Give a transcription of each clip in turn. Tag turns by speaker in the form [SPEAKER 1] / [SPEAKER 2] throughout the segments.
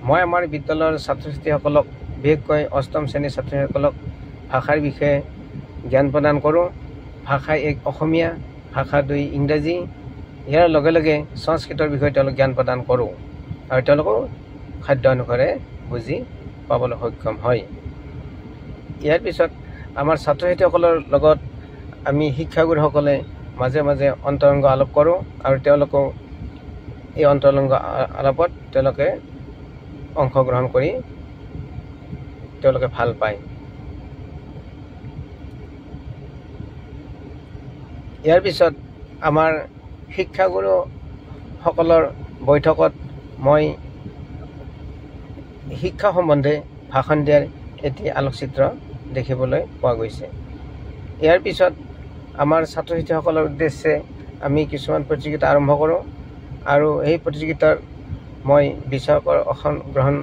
[SPEAKER 1] মই আমাৰ বিদ্যালয়ৰ ছাত্ৰ ছাত্ৰীসকলক বিশেষকৈ অষ্টম শ্ৰেণীৰ ছাত্ৰীসকলক ভাষাৰ বিষয়ে জ্ঞান প্ৰদান কৰোঁ। ভাষা এক অসমীয়া, ভাষা দুই ইংৰাজী, ইয়াৰ লগে লগে সংস্কৃতৰ বিষয়ে তেওঁলোক জ্ঞান প্ৰদান কৰোঁ আৰু তেওঁলোকেও খাদ্য অনুসাৰে বুজি পাবলৈ সক্ষম হয়। ইয়াৰ পিছত আমাৰ ছাত্ৰ ছাত্ৰীসকলৰ লগত আমি শিক্ষাগুৰুসকলে মাজে মাজে অন্তৰংগ আলাপ কৰোঁ আৰু তেওঁলোকেও এই অন্তৰংগ আলাপত তেওঁলোকে অংশগ্ৰহণ কৰি তেওঁলোকে ভাল পায়। ইয়াৰ পিছত আমাৰ শিক্ষাগুৰুসকলৰ বৈঠকত মই শিক্ষা সম্বন্ধে ভাষণ দিয়াৰ এটি আলোকচিত্ৰ দেখিবলৈ পোৱা গৈছে। ইয়াৰ পিছত আমাৰ ছাত্ৰ ছাত্ৰীসকলৰ উদ্দেশ্যে আমি কিছুমান প্ৰতিযোগিতা আৰম্ভ কৰোঁ আৰু এই প্ৰতিযোগিতাৰ মই বিষয়কৰ অংশগ্ৰহণ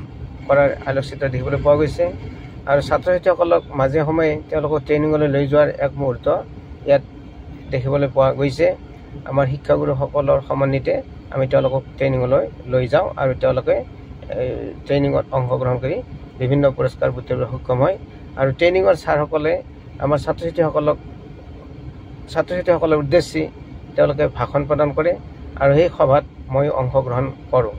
[SPEAKER 1] কৰাৰ আলোকচিত্ৰ দেখিবলৈ পোৱা গৈছে আৰু ছাত্ৰ ছাত্ৰীসকলক মাজে সময়ে তেওঁলোকক ট্ৰেইনিঙলৈ লৈ যোৱাৰ এক মুহূৰ্ত ইয়াত দেখিবলৈ পোৱা গৈছে। আমাৰ শিক্ষাগুৰুসকলৰ সমন্বিতে আমি তেওঁলোকক ট্ৰেইনিঙলৈ লৈ যাওঁ আৰু তেওঁলোকে ট্ৰেইনিঙত অংশগ্ৰহণ কৰি বিভিন্ন পুৰস্কাৰ বুটলিবলৈ সক্ষম হয় আৰু ট্ৰেইনিঙৰ ছাৰসকলে আমাৰ ছাত্ৰ ছাত্ৰীসকলৰ উদ্দেশ্যে তেওঁলোকে ভাষণ প্ৰদান কৰে আৰু সেই সভাত মই অংশগ্ৰহণ কৰোঁ।